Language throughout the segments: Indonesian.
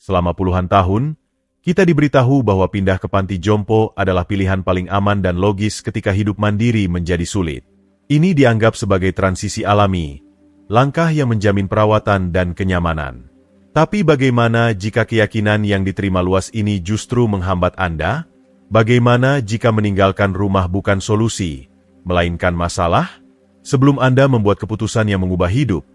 Selama puluhan tahun, kita diberitahu bahwa pindah ke panti jompo adalah pilihan paling aman dan logis ketika hidup mandiri menjadi sulit. Ini dianggap sebagai transisi alami, langkah yang menjamin perawatan dan kenyamanan. Tapi bagaimana jika keyakinan yang diterima luas ini justru menghambat Anda? Bagaimana jika meninggalkan rumah bukan solusi, melainkan masalah? Sebelum Anda membuat keputusan yang mengubah hidup,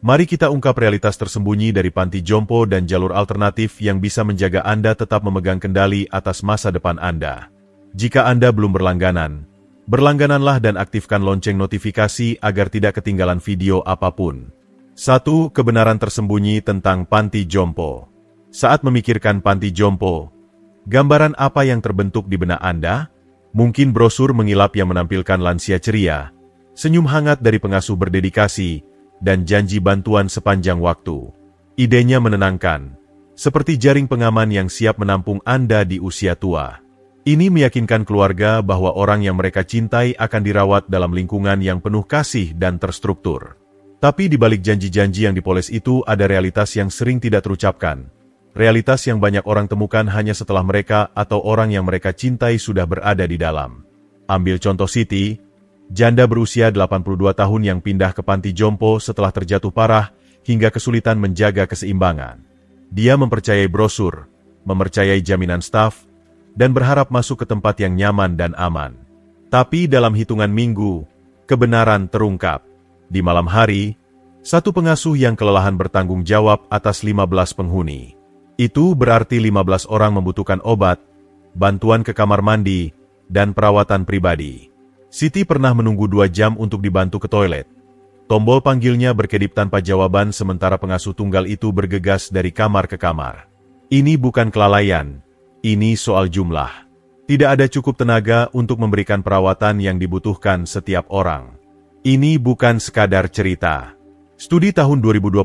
mari kita ungkap realitas tersembunyi dari panti jompo dan jalur alternatif yang bisa menjaga Anda tetap memegang kendali atas masa depan Anda. Jika Anda belum berlangganan, berlanggananlah dan aktifkan lonceng notifikasi agar tidak ketinggalan video apapun. 1. Kebenaran tersembunyi tentang panti jompo. Saat memikirkan panti jompo, gambaran apa yang terbentuk di benak Anda? Mungkin brosur mengilap yang menampilkan lansia ceria, senyum hangat dari pengasuh berdedikasi, dan janji bantuan sepanjang waktu. Idenya menenangkan, seperti jaring pengaman yang siap menampung Anda di usia tua. Ini meyakinkan keluarga bahwa orang yang mereka cintai akan dirawat dalam lingkungan yang penuh kasih dan terstruktur. Tapi di balik janji-janji yang dipoles itu ada realitas yang sering tidak terucapkan. Realitas yang banyak orang temukan hanya setelah mereka atau orang yang mereka cintai sudah berada di dalam. Ambil contoh Siti, janda berusia 82 tahun yang pindah ke panti jompo setelah terjatuh parah hingga kesulitan menjaga keseimbangan. Dia mempercayai brosur, mempercayai jaminan staf, dan berharap masuk ke tempat yang nyaman dan aman. Tapi dalam hitungan minggu, kebenaran terungkap. Di malam hari, satu pengasuh yang kelelahan bertanggung jawab atas 15 penghuni. Itu berarti 15 orang membutuhkan obat, bantuan ke kamar mandi, dan perawatan pribadi. Siti pernah menunggu 2 jam untuk dibantu ke toilet. Tombol panggilnya berkedip tanpa jawaban sementara pengasuh tunggal itu bergegas dari kamar ke kamar. Ini bukan kelalaian, ini soal jumlah. Tidak ada cukup tenaga untuk memberikan perawatan yang dibutuhkan setiap orang. Ini bukan sekadar cerita. Studi tahun 2021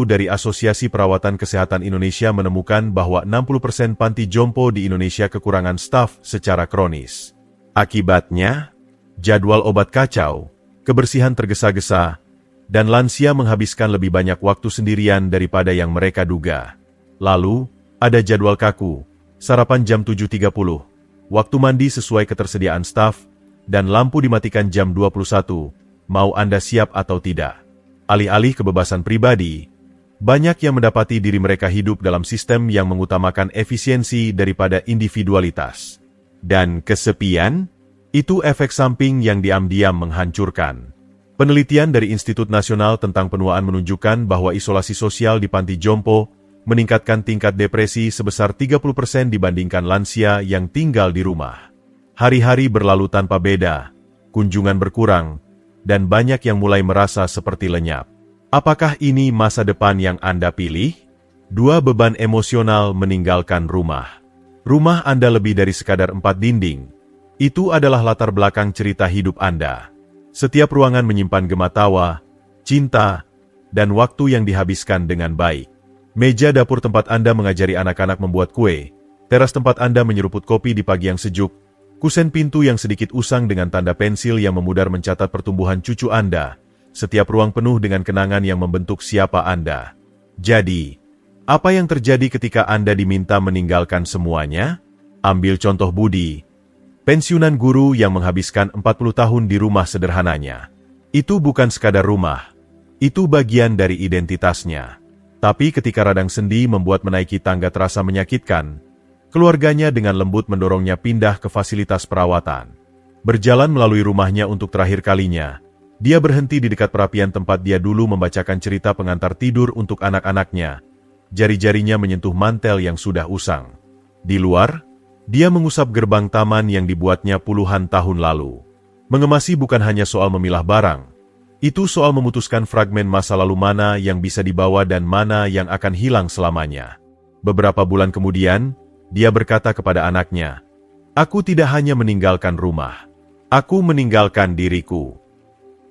dari Asosiasi Perawatan Kesehatan Indonesia menemukan bahwa 60% panti jompo di Indonesia kekurangan staf secara kronis. Akibatnya, jadwal obat kacau, kebersihan tergesa-gesa, dan lansia menghabiskan lebih banyak waktu sendirian daripada yang mereka duga. Lalu, ada jadwal kaku, sarapan jam 7.30, waktu mandi sesuai ketersediaan staf, dan lampu dimatikan jam 21, mau Anda siap atau tidak. Alih-alih kebebasan pribadi, banyak yang mendapati diri mereka hidup dalam sistem yang mengutamakan efisiensi daripada individualitas. Dan kesepian? Itu efek samping yang diam-diam menghancurkan. Penelitian dari Institut Nasional tentang Penuaan menunjukkan bahwa isolasi sosial di panti jompo meningkatkan tingkat depresi sebesar 30% dibandingkan lansia yang tinggal di rumah. Hari-hari berlalu tanpa beda, kunjungan berkurang, dan banyak yang mulai merasa seperti lenyap. Apakah ini masa depan yang Anda pilih? 2. Beban emosional meninggalkan rumah. Rumah Anda lebih dari sekadar 4 dinding. Itu adalah latar belakang cerita hidup Anda. Setiap ruangan menyimpan gema tawa, cinta, dan waktu yang dihabiskan dengan baik. Meja dapur tempat Anda mengajari anak-anak membuat kue, teras tempat Anda menyeruput kopi di pagi yang sejuk, kusen pintu yang sedikit usang dengan tanda pensil yang memudar mencatat pertumbuhan cucu Anda, setiap ruang penuh dengan kenangan yang membentuk siapa Anda. Jadi, apa yang terjadi ketika Anda diminta meninggalkan semuanya? Ambil contoh Budi, pensiunan guru yang menghabiskan 40 tahun di rumah sederhananya. Itu bukan sekadar rumah, itu bagian dari identitasnya. Tapi ketika radang sendi membuat menaiki tangga terasa menyakitkan, keluarganya dengan lembut mendorongnya pindah ke fasilitas perawatan. Berjalan melalui rumahnya untuk terakhir kalinya, dia berhenti di dekat perapian tempat dia dulu membacakan cerita pengantar tidur untuk anak-anaknya. Jari-jarinya menyentuh mantel yang sudah usang. Di luar, dia mengusap gerbang taman yang dibuatnya puluhan tahun lalu. Mengemasi bukan hanya soal memilah barang. Itu soal memutuskan fragmen masa lalu mana yang bisa dibawa dan mana yang akan hilang selamanya. Beberapa bulan kemudian, dia berkata kepada anaknya, "Aku tidak hanya meninggalkan rumah. Aku meninggalkan diriku."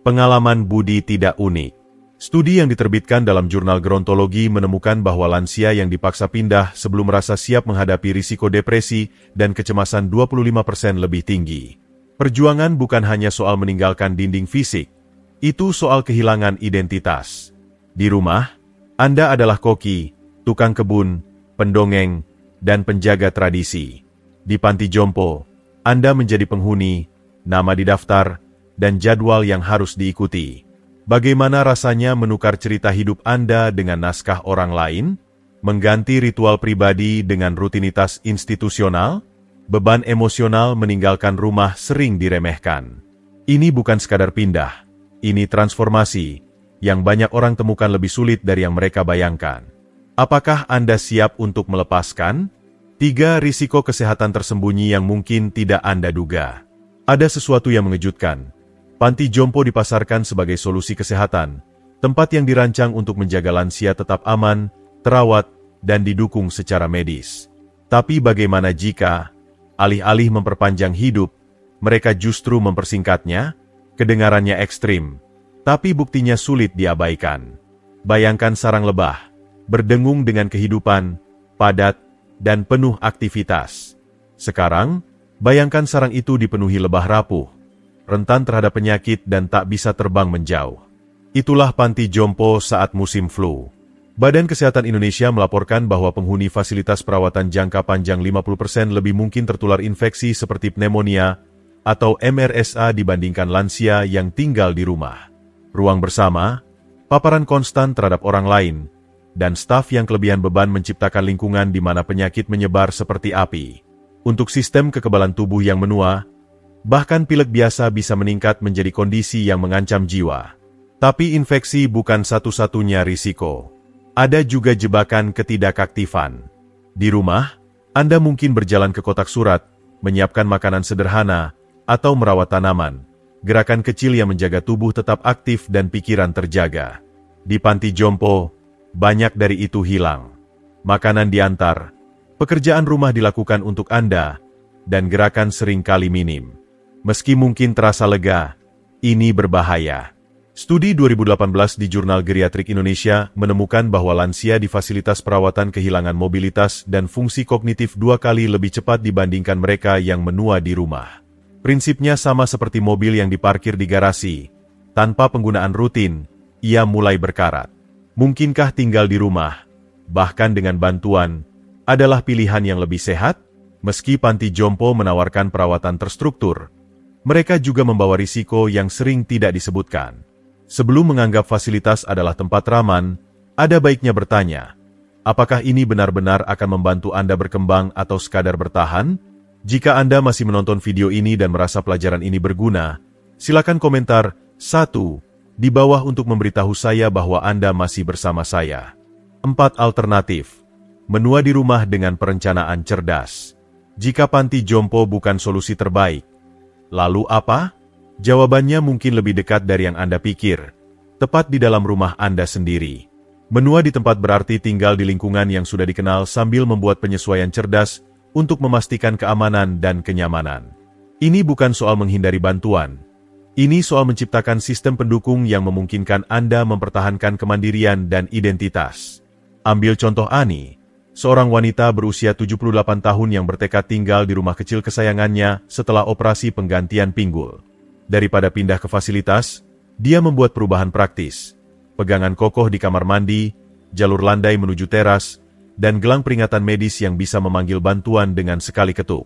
Pengalaman Budi tidak unik. Studi yang diterbitkan dalam jurnal gerontologi menemukan bahwa lansia yang dipaksa pindah sebelum merasa siap menghadapi risiko depresi dan kecemasan 25% lebih tinggi. Perjuangan bukan hanya soal meninggalkan dinding fisik, itu soal kehilangan identitas. Di rumah, Anda adalah koki, tukang kebun, pendongeng, dan penjaga tradisi. Di panti jompo, Anda menjadi penghuni, nama didaftar, dan jadwal yang harus diikuti. Bagaimana rasanya menukar cerita hidup Anda dengan naskah orang lain? Mengganti ritual pribadi dengan rutinitas institusional? Beban emosional meninggalkan rumah sering diremehkan. Ini bukan sekadar pindah, ini transformasi yang banyak orang temukan lebih sulit dari yang mereka bayangkan. Apakah Anda siap untuk melepaskan? 3 risiko kesehatan tersembunyi yang mungkin tidak Anda duga. Ada sesuatu yang mengejutkan. Panti jompo dipasarkan sebagai solusi kesehatan, tempat yang dirancang untuk menjaga lansia tetap aman, terawat, dan didukung secara medis. Tapi bagaimana jika alih-alih memperpanjang hidup, mereka justru mempersingkatnya? Kedengarannya ekstrim, tapi buktinya sulit diabaikan. Bayangkan sarang lebah, berdengung dengan kehidupan, padat, dan penuh aktivitas. Sekarang, bayangkan sarang itu dipenuhi lebah rapuh, rentan terhadap penyakit dan tak bisa terbang menjauh. Itulah panti jompo saat musim flu. Badan Kesehatan Indonesia melaporkan bahwa penghuni fasilitas perawatan jangka panjang 50% lebih mungkin tertular infeksi seperti pneumonia atau MRSA dibandingkan lansia yang tinggal di rumah. Ruang bersama, paparan konstan terhadap orang lain, dan staf yang kelebihan beban menciptakan lingkungan di mana penyakit menyebar seperti api. Untuk sistem kekebalan tubuh yang menua, bahkan pilek biasa bisa meningkat menjadi kondisi yang mengancam jiwa. Tapi infeksi bukan satu-satunya risiko. Ada juga jebakan ketidakaktifan. Di rumah, Anda mungkin berjalan ke kotak surat, menyiapkan makanan sederhana, atau merawat tanaman. Gerakan kecil yang menjaga tubuh tetap aktif dan pikiran terjaga. Di panti jompo, banyak dari itu hilang. Makanan diantar, pekerjaan rumah dilakukan untuk Anda, dan gerakan seringkali minim. Meski mungkin terasa lega, ini berbahaya. Studi 2018 di Jurnal Geriatrik Indonesia menemukan bahwa lansia di fasilitas perawatan kehilangan mobilitas dan fungsi kognitif 2 kali lebih cepat dibandingkan mereka yang menua di rumah. Prinsipnya sama seperti mobil yang diparkir di garasi. Tanpa penggunaan rutin, ia mulai berkarat. Mungkinkah tinggal di rumah, bahkan dengan bantuan, adalah pilihan yang lebih sehat? Meski panti jompo menawarkan perawatan terstruktur, mereka juga membawa risiko yang sering tidak disebutkan. Sebelum menganggap fasilitas adalah tempat raman, ada baiknya bertanya, apakah ini benar-benar akan membantu Anda berkembang atau sekadar bertahan? Jika Anda masih menonton video ini dan merasa pelajaran ini berguna, silakan komentar 1 di bawah untuk memberitahu saya bahwa Anda masih bersama saya. 4 alternatif. Menua di rumah dengan perencanaan cerdas. Jika panti jompo bukan solusi terbaik, lalu apa? Jawabannya mungkin lebih dekat dari yang Anda pikir, tepat di dalam rumah Anda sendiri. Menua di tempat berarti tinggal di lingkungan yang sudah dikenal sambil membuat penyesuaian cerdas untuk memastikan keamanan dan kenyamanan. Ini bukan soal menghindari bantuan. Ini soal menciptakan sistem pendukung yang memungkinkan Anda mempertahankan kemandirian dan identitas. Ambil contoh Ani, seorang wanita berusia 78 tahun yang bertekad tinggal di rumah kecil kesayangannya setelah operasi penggantian pinggul. Daripada pindah ke fasilitas, dia membuat perubahan praktis. Pegangan kokoh di kamar mandi, jalur landai menuju teras, dan gelang peringatan medis yang bisa memanggil bantuan dengan sekali ketuk.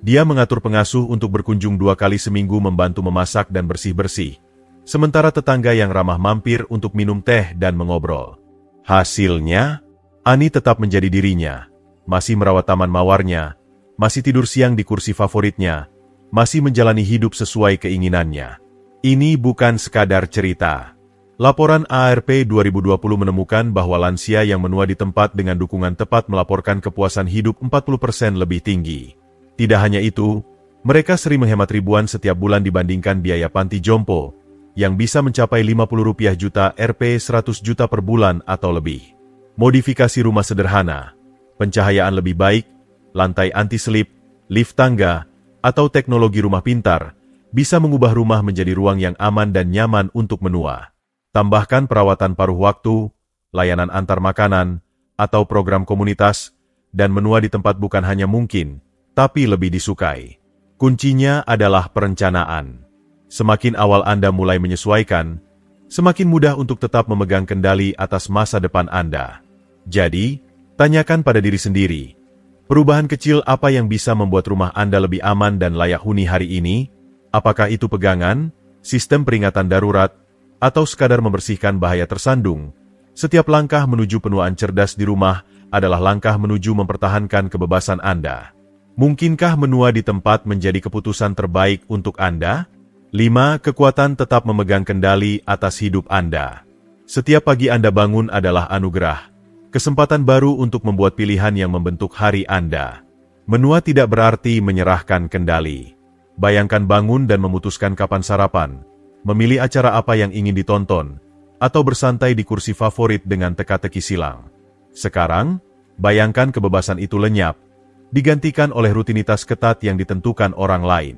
Dia mengatur pengasuh untuk berkunjung 2 kali seminggu membantu memasak dan bersih-bersih. Sementara tetangga yang ramah mampir untuk minum teh dan mengobrol. Hasilnya, Ani tetap menjadi dirinya, masih merawat taman mawarnya, masih tidur siang di kursi favoritnya, masih menjalani hidup sesuai keinginannya. Ini bukan sekadar cerita. Laporan AARP 2020 menemukan bahwa lansia yang menua di tempat dengan dukungan tepat melaporkan kepuasan hidup 40% lebih tinggi. Tidak hanya itu, mereka sering menghemat ribuan setiap bulan dibandingkan biaya panti jompo, yang bisa mencapai 50 rupiah juta Rp 100 juta per bulan atau lebih. Modifikasi rumah sederhana, pencahayaan lebih baik, lantai anti-selip, lift tangga, atau teknologi rumah pintar, bisa mengubah rumah menjadi ruang yang aman dan nyaman untuk menua. Tambahkan perawatan paruh waktu, layanan antar makanan, atau program komunitas, dan menua di tempat bukan hanya mungkin, tapi lebih disukai. Kuncinya adalah perencanaan. Semakin awal Anda mulai menyesuaikan, semakin mudah untuk tetap memegang kendali atas masa depan Anda. Jadi, Tanyakan pada diri sendiri, perubahan kecil apa yang bisa membuat rumah Anda lebih aman dan layak huni hari ini? Apakah itu pegangan, sistem peringatan darurat, atau sekadar membersihkan bahaya tersandung? Setiap langkah menuju penuaan cerdas di rumah adalah langkah menuju mempertahankan kebebasan Anda. Mungkinkah menua di tempat menjadi keputusan terbaik untuk Anda? 5. Kekuatan tetap memegang kendali atas hidup Anda. Setiap pagi Anda bangun adalah anugerah, kesempatan baru untuk membuat pilihan yang membentuk hari Anda. Menua tidak berarti menyerahkan kendali. Bayangkan bangun dan memutuskan kapan sarapan, memilih acara apa yang ingin ditonton, atau bersantai di kursi favorit dengan teka-teki silang. Sekarang, bayangkan kebebasan itu lenyap, digantikan oleh rutinitas ketat yang ditentukan orang lain.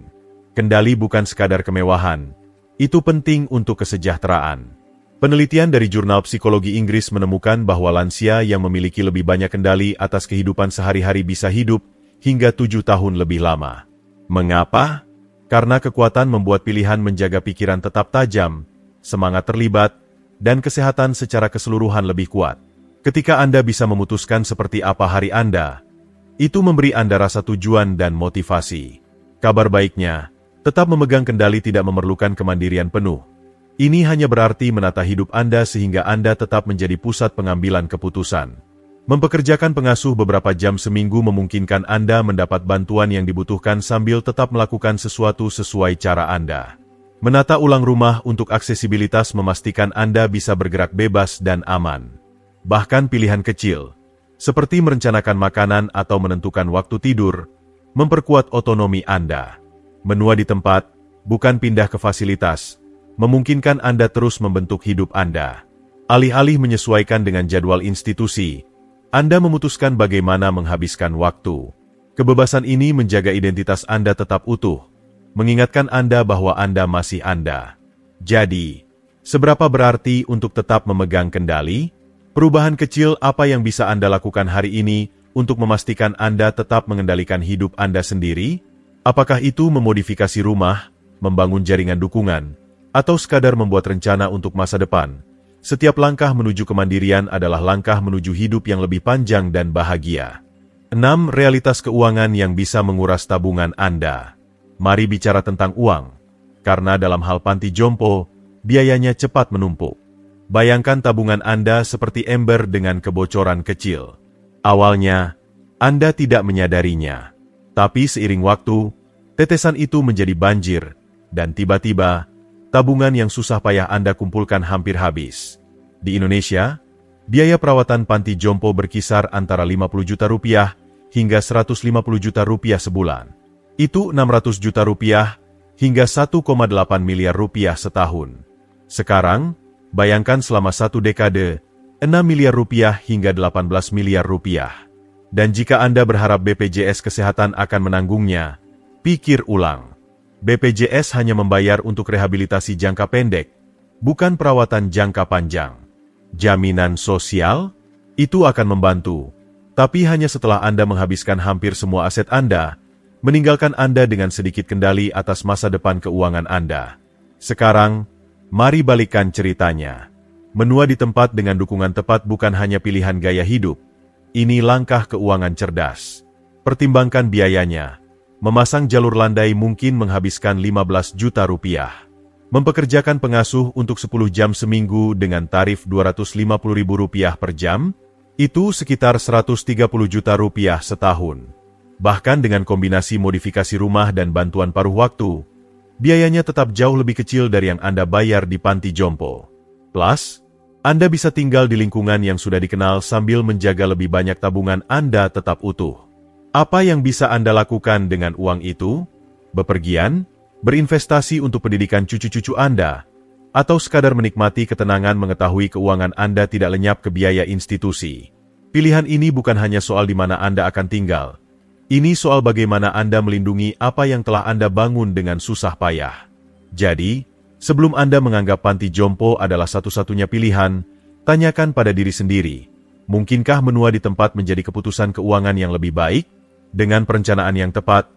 Kendali bukan sekadar kemewahan, itu penting untuk kesejahteraan. Penelitian dari jurnal psikologi Inggris menemukan bahwa lansia yang memiliki lebih banyak kendali atas kehidupan sehari-hari bisa hidup hingga 7 tahun lebih lama. Mengapa? Karena kekuatan membuat pilihan menjaga pikiran tetap tajam, semangat terlibat, dan kesehatan secara keseluruhan lebih kuat. Ketika Anda bisa memutuskan seperti apa hari Anda, itu memberi Anda rasa tujuan dan motivasi. Kabar baiknya, tetap memegang kendali tidak memerlukan kemandirian penuh. Ini hanya berarti menata hidup Anda sehingga Anda tetap menjadi pusat pengambilan keputusan. Mempekerjakan pengasuh beberapa jam seminggu memungkinkan Anda mendapat bantuan yang dibutuhkan sambil tetap melakukan sesuatu sesuai cara Anda. Menata ulang rumah untuk aksesibilitas memastikan Anda bisa bergerak bebas dan aman. Bahkan pilihan kecil, seperti merencanakan makanan atau menentukan waktu tidur, memperkuat otonomi Anda. Menua di tempat, bukan pindah ke fasilitas, memungkinkan Anda terus membentuk hidup Anda. Alih-alih menyesuaikan dengan jadwal institusi, Anda memutuskan bagaimana menghabiskan waktu. Kebebasan ini menjaga identitas Anda tetap utuh, mengingatkan Anda bahwa Anda masih Anda. Jadi, seberapa berarti untuk tetap memegang kendali? Perubahan kecil apa yang bisa Anda lakukan hari ini untuk memastikan Anda tetap mengendalikan hidup Anda sendiri? Apakah itu memodifikasi rumah, membangun jaringan dukungan, atau sekadar membuat rencana untuk masa depan? Setiap langkah menuju kemandirian adalah langkah menuju hidup yang lebih panjang dan bahagia. 6. Realitas keuangan yang bisa menguras tabungan Anda. Mari bicara tentang uang, karena dalam hal panti jompo, biayanya cepat menumpuk. Bayangkan tabungan Anda seperti ember dengan kebocoran kecil. Awalnya, Anda tidak menyadarinya. Tapi seiring waktu, tetesan itu menjadi banjir, dan tiba-tiba, tabungan yang susah payah Anda kumpulkan hampir habis. Di Indonesia, biaya perawatan panti jompo berkisar antara 50 juta rupiah hingga 150 juta rupiah sebulan. Itu 600 juta rupiah hingga 1,8 miliar rupiah setahun. Sekarang, bayangkan selama 1 dekade, 6 miliar rupiah hingga 18 miliar rupiah. Dan jika Anda berharap BPJS Kesehatan akan menanggungnya, pikir ulang. BPJS hanya membayar untuk rehabilitasi jangka pendek, bukan perawatan jangka panjang. Jaminan sosial? Itu akan membantu, tapi hanya setelah Anda menghabiskan hampir semua aset Anda, meninggalkan Anda dengan sedikit kendali atas masa depan keuangan Anda. Sekarang, mari balikkan ceritanya. Menua di tempat dengan dukungan tepat bukan hanya pilihan gaya hidup. Ini langkah keuangan cerdas. Pertimbangkan biayanya. Memasang jalur landai mungkin menghabiskan 15 juta rupiah. Mempekerjakan pengasuh untuk 10 jam seminggu dengan tarif Rp250.000 per jam, itu sekitar 130 juta rupiah setahun. Bahkan dengan kombinasi modifikasi rumah dan bantuan paruh waktu, biayanya tetap jauh lebih kecil dari yang Anda bayar di panti jompo. Plus, Anda bisa tinggal di lingkungan yang sudah dikenal sambil menjaga lebih banyak tabungan Anda tetap utuh. Apa yang bisa Anda lakukan dengan uang itu? Bepergian, berinvestasi untuk pendidikan cucu-cucu Anda, atau sekadar menikmati ketenangan mengetahui keuangan Anda tidak lenyap ke biaya institusi. Pilihan ini bukan hanya soal di mana Anda akan tinggal. Ini soal bagaimana Anda melindungi apa yang telah Anda bangun dengan susah payah. Jadi, sebelum Anda menganggap panti jompo adalah satu-satunya pilihan, tanyakan pada diri sendiri, mungkinkah menua di tempat menjadi keputusan keuangan yang lebih baik? Dengan perencanaan yang tepat,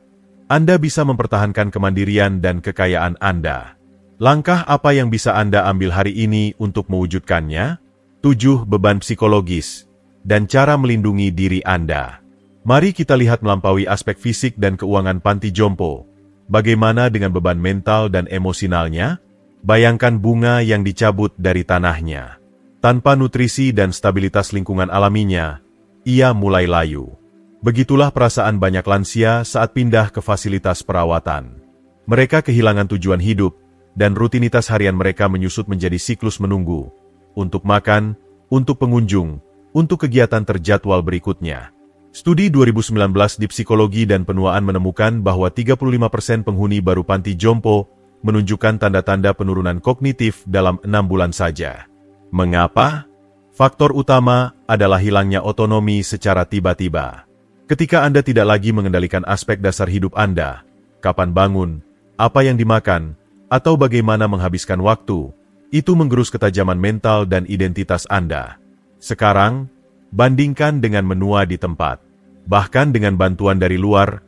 Anda bisa mempertahankan kemandirian dan kekayaan Anda. Langkah apa yang bisa Anda ambil hari ini untuk mewujudkannya? 7. Beban psikologis. dan cara melindungi diri Anda. Mari kita lihat melampaui aspek fisik dan keuangan panti jompo. Bagaimana dengan beban mental dan emosionalnya? Bayangkan bunga yang dicabut dari tanahnya. Tanpa nutrisi dan stabilitas lingkungan alaminya, ia mulai layu. Begitulah perasaan banyak lansia saat pindah ke fasilitas perawatan. Mereka kehilangan tujuan hidup, dan rutinitas harian mereka menyusut menjadi siklus menunggu. Untuk makan, untuk pengunjung, untuk kegiatan terjadwal berikutnya. Studi 2019 di Psikologi dan Penuaan menemukan bahwa 35% penghuni baru panti jompo menunjukkan tanda-tanda penurunan kognitif dalam 6 bulan saja. Mengapa? Faktor utama adalah hilangnya otonomi secara tiba-tiba. Ketika Anda tidak lagi mengendalikan aspek dasar hidup Anda, kapan bangun, apa yang dimakan, atau bagaimana menghabiskan waktu, itu menggerus ketajaman mental dan identitas Anda. Sekarang, bandingkan dengan menua di tempat. Bahkan dengan bantuan dari luar,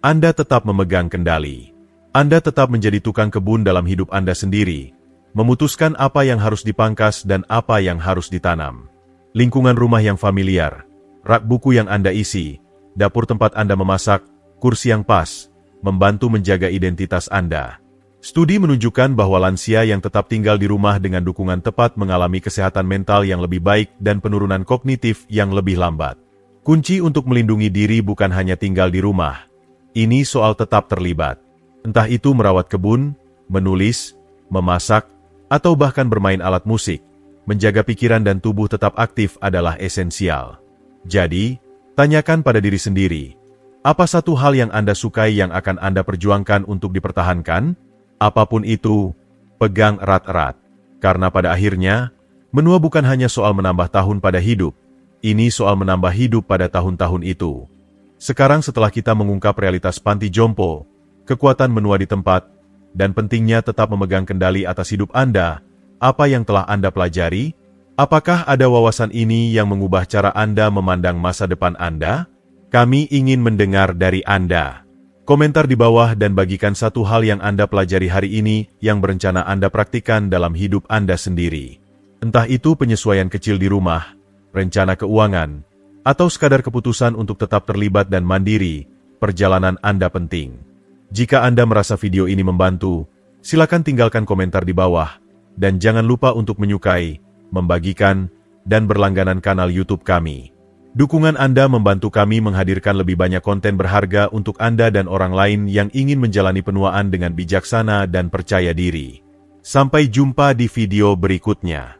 Anda tetap memegang kendali. Anda tetap menjadi tukang kebun dalam hidup Anda sendiri, memutuskan apa yang harus dipangkas dan apa yang harus ditanam. Lingkungan rumah yang familiar, rak buku yang Anda isi, dapur tempat Anda memasak, kursi yang pas, membantu menjaga identitas Anda. Studi menunjukkan bahwa lansia yang tetap tinggal di rumah dengan dukungan tepat mengalami kesehatan mental yang lebih baik dan penurunan kognitif yang lebih lambat. Kunci untuk melindungi diri bukan hanya tinggal di rumah. Ini soal tetap terlibat. Entah itu merawat kebun, menulis, memasak, atau bahkan bermain alat musik. Menjaga pikiran dan tubuh tetap aktif adalah esensial. Jadi, tanyakan pada diri sendiri, apa satu hal yang Anda sukai yang akan Anda perjuangkan untuk dipertahankan? Apapun itu, pegang erat-erat. Karena pada akhirnya, menua bukan hanya soal menambah tahun pada hidup, ini soal menambah hidup pada tahun-tahun itu. Sekarang setelah kita mengungkap realitas panti jompo, kekuatan menua di tempat, dan pentingnya tetap memegang kendali atas hidup Anda, apa yang telah Anda pelajari? Apakah ada wawasan ini yang mengubah cara Anda memandang masa depan Anda? Kami ingin mendengar dari Anda. Komentar di bawah dan bagikan satu hal yang Anda pelajari hari ini yang berencana Anda praktikkan dalam hidup Anda sendiri. Entah itu penyesuaian kecil di rumah, rencana keuangan, atau sekadar keputusan untuk tetap terlibat dan mandiri, perjalanan Anda penting. Jika Anda merasa video ini membantu, silakan tinggalkan komentar di bawah, dan jangan lupa untuk menyukai, membagikan, dan berlangganan kanal YouTube kami. Dukungan Anda membantu kami menghadirkan lebih banyak konten berharga untuk Anda dan orang lain yang ingin menjalani penuaan dengan bijaksana dan percaya diri. Sampai jumpa di video berikutnya.